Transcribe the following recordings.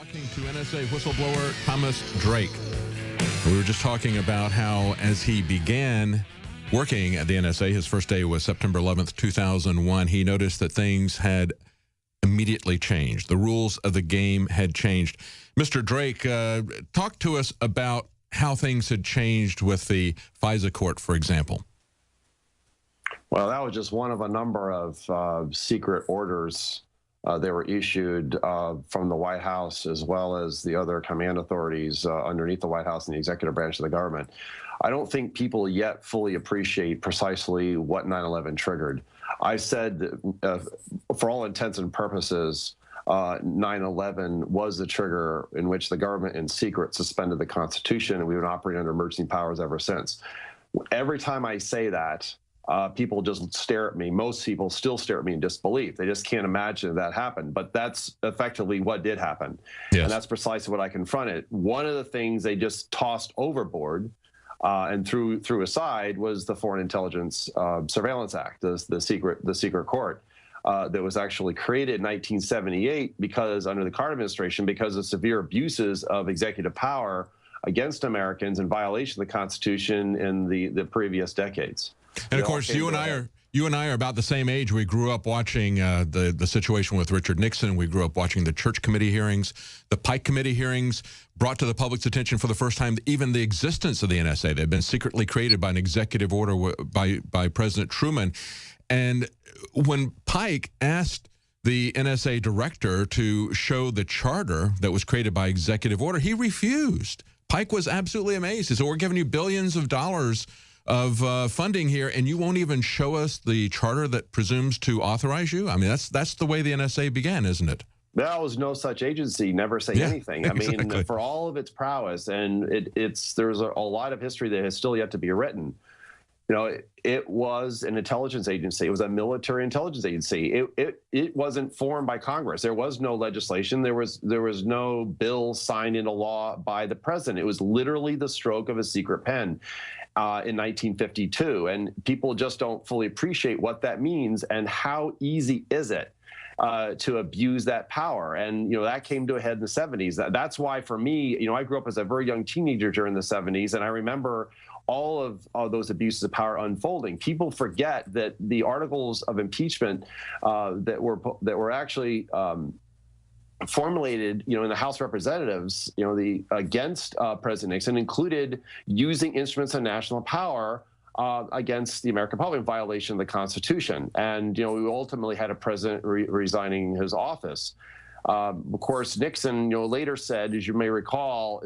Talking to NSA whistleblower Thomas Drake. We were just talking about how, as he began working at the NSA, his first day was September 11th, 2001, he noticed that things had immediately changed. The rules of the game had changed. Mr. Drake, talk to us about how things had changed with the FISA court, for example. Well, that was just one of a number of secret orders that were issued from the White House, as well as the other command authorities underneath the White House and the executive branch of the government. I don't think people yet fully appreciate precisely what 9/11 triggered. I said that, for all intents and purposes, 9/11 was the trigger in which the government in secret suspended the Constitution, and we've been operating under emergency powers ever since. Every time I say that, people just stare at me. Most people still stare at me in disbelief. They just can't imagine that happened. But that's effectively what did happen. Yes. And that's precisely what I confronted. One of the things they just tossed overboard and threw aside was the Foreign Intelligence Surveillance Act, the secret court that was actually created in 1978 because under the Carter administration, because of severe abuses of executive power against Americans in violation of the Constitution in the previous decades. And of course, you and I are about the same age. We grew up watching the situation with Richard Nixon. We grew up watching the Church Committee hearings, the Pike Committee hearings, brought to the public's attention for the first time even the existence of the NSA. They've been secretly created by an executive order by President Truman. And when Pike asked the NSA director to show the charter that was created by executive order, he refused. Pike was absolutely amazed. He said, "We're giving you billions of dollars of funding here, and you won't even show us the charter that presumes to authorize you?" I mean, that's the way the NSA began, isn't it? There was no such agency, never say anything. I mean, exactly. For all of its prowess, and there's a lot of history that has still yet to be written. You know, it was an intelligence agency. It was a military intelligence agency. It wasn't formed by Congress. There was no legislation. There was no bill signed into law by the president. It was literally the stroke of a secret pen in 1952. And people just don't fully appreciate what that means and how easy is it to abuse that power. And, you know, that came to a head in the 70s. That's why, for me, you know, I grew up as a very young teenager during the 70s, and I remember all of those abuses of power unfolding. People forget that the articles of impeachment that were actually formulated, you know, in the House of Representatives, you know, against President Nixon included using instruments of national power against the American public in violation of the Constitution. And, you know, we ultimately had a president resigning his office. Of course, Nixon, you know, later said, as you may recall,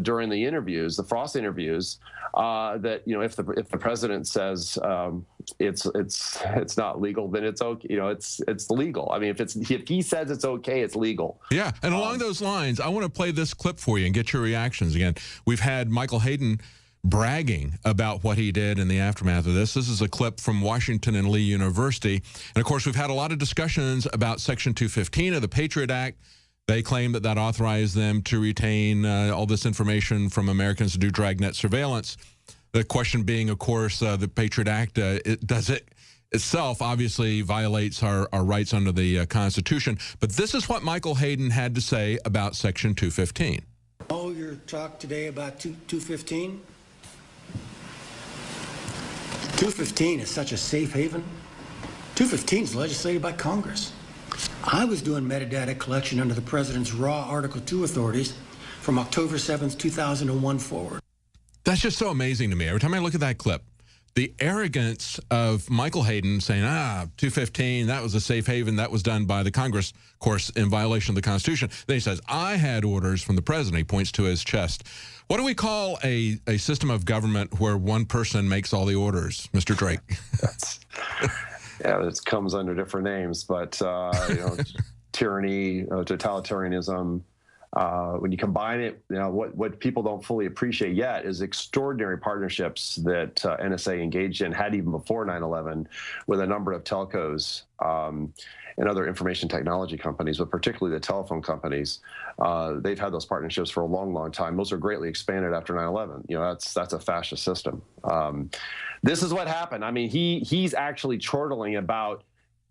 during the interviews, the Frost interviews, that, you know, if the president says it's not legal, then it's okay. You know, it's legal. I mean, if he says it's okay, it's legal. Yeah, and along those lines, I want to play this clip for you and get your reactions. Again, we've had Michael Hayden bragging about what he did in the aftermath of this. This is a clip from Washington and Lee University. And of course, we've had a lot of discussions about Section 215 of the Patriot Act. They claim that authorized them to retain all this information from Americans to do dragnet surveillance. The question being, of course, the Patriot Act, does it itself obviously violates our rights under the Constitution. But this is what Michael Hayden had to say about Section 215. Oh, your talk today about 215? 215 is such a safe haven. 215 is legislated by Congress. I was doing metadata collection under the President's raw Article 2 authorities from October 7th, 2001 forward. That's just so amazing to me. Every time I look at that clip, the arrogance of Michael Hayden saying, 215, that was a safe haven, that was done by the Congress, of course, in violation of the Constitution. Then he says, I had orders from the president. He points to his chest. What do we call a system of government where one person makes all the orders, Mr. Drake? Yeah, it comes under different names, but you know, tyranny, totalitarianism. When you combine it, you know, what people don't fully appreciate yet is extraordinary partnerships that NSA engaged in, had even before 9/11, with a number of telcos and other information technology companies, but particularly the telephone companies. They've had those partnerships for a long, long time. Those are greatly expanded after 9/11. You know, that's a fascist system. This is what happened. I mean, he's actually chortling about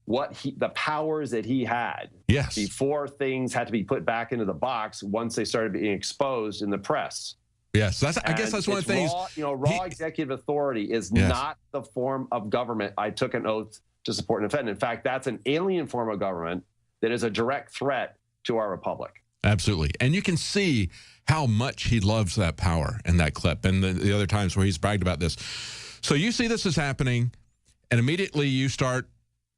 the powers that he had Yes. before things had to be put back into the box once they started being exposed in the press. Yes, I guess that's one of the things. Raw executive authority is not the form of government I took an oath to support and defend. In fact, that's an alien form of government that is a direct threat to our republic. Absolutely. And you can see how much he loves that power in that clip and the other times where he's bragged about this. So you see this is happening, and immediately you start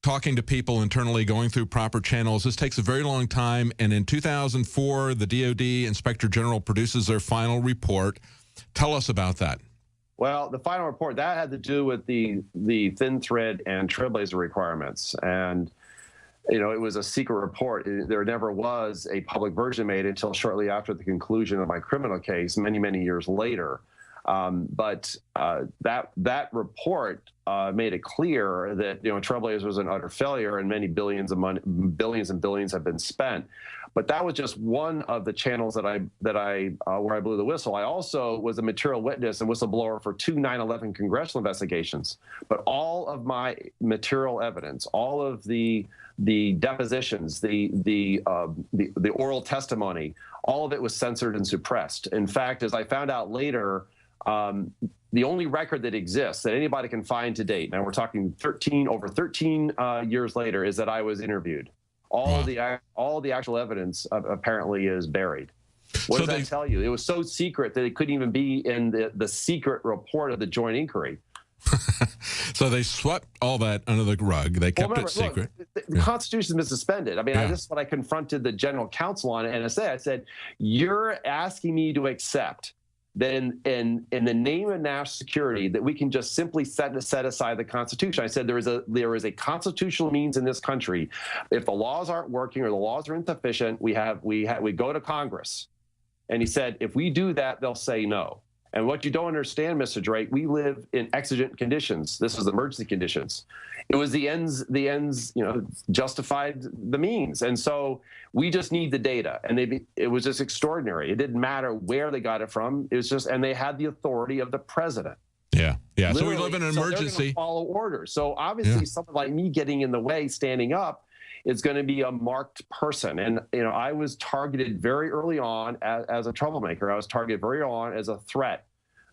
talking to people internally, going through proper channels. This takes a very long time, and in 2004, the DOD Inspector General produces their final report. Tell us about that. Well, the final report, that had to do with the thin thread and trailblazer requirements. And, it was a secret report. There never was a public version made until shortly after the conclusion of my criminal case, many, many years later. But that report made it clear that Trailblazer was an utter failure, and many billions and billions have been spent. But that was just one of the channels that I where I blew the whistle. I also was a material witness and whistleblower for 2 9/11 congressional investigations. But all of my material evidence, all of the depositions, the oral testimony, all of it was censored and suppressed. In fact, as I found out later, the only record that exists that anybody can find to date, now we're talking over 13 years later, is that I was interviewed. All the actual evidence apparently is buried. What does that tell you? It was so secret that it couldn't even be in the secret report of the joint inquiry. So they swept all that under the rug. They kept it secret. Look, the Constitution has been suspended. I mean, this is what I confronted the general counsel on at NSA. I said, you're asking me to accept that in the name of national security that we can just simply set aside the Constitution. I said there is a constitutional means in this country. If the laws aren't working or the laws are insufficient, we go to Congress. And he said, if we do that, they'll say no. And what you don't understand, Mr. Drake, we live in exigent conditions. This is emergency conditions. It was the ends, justified the means. And so we just need the data. And it was just extraordinary. It didn't matter where they got it from. It was just, and they had the authority of the president. Yeah. Literally. So we live in an emergency. They're going to follow orders. So obviously someone like me getting in the way, standing up, is going to be a marked person. And, I was targeted very early on as a troublemaker. I was targeted very early on as a threat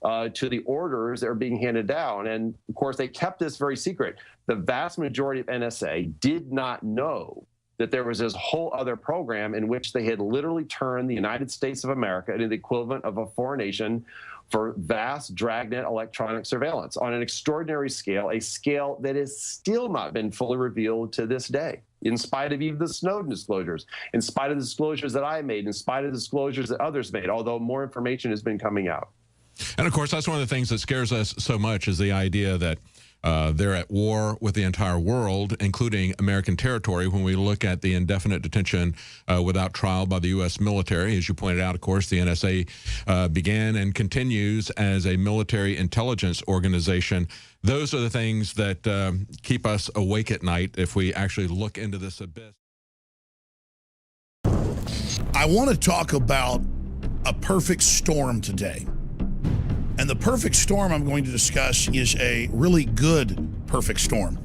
to the orders that are being handed down. And of course, they kept this very secret. The vast majority of NSA did not know that there was this whole other program in which they had literally turned the United States of America into the equivalent of a foreign nation for vast dragnet electronic surveillance on an extraordinary scale, a scale that has still not been fully revealed to this day, in spite of even the Snowden disclosures, in spite of the disclosures that I made, in spite of the disclosures that others made, although more information has been coming out. And of course, that's one of the things that scares us so much is the idea that they're at war with the entire world, including American territory, when we look at the indefinite detention without trial by the U.S. military. As you pointed out, of course, the NSA began and continues as a military intelligence organization. Those are the things that keep us awake at night if we actually look into this abyss. I want to talk about a perfect storm today. And the perfect storm I'm going to discuss is a really good perfect storm.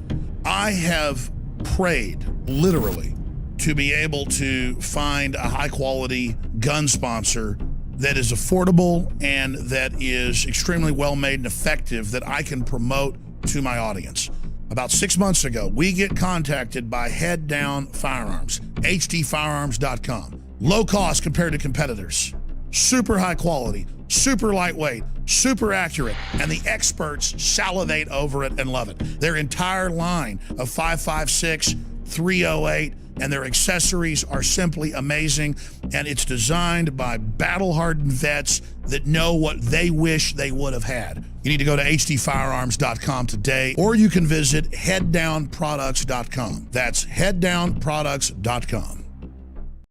I have prayed, literally, to be able to find a high-quality gun sponsor that is affordable and that is extremely well-made and effective that I can promote to my audience. About 6 months ago, we get contacted by Head Down Firearms, hdfirearms.com. Low cost compared to competitors. Super high quality, super lightweight, super accurate, and the experts salivate over it and love it. Their entire line of 5.56, 308, and their accessories are simply amazing, and it's designed by battle-hardened vets that know what they wish they would have had. You need to go to hdfirearms.com today, or you can visit headdownproducts.com. That's headdownproducts.com.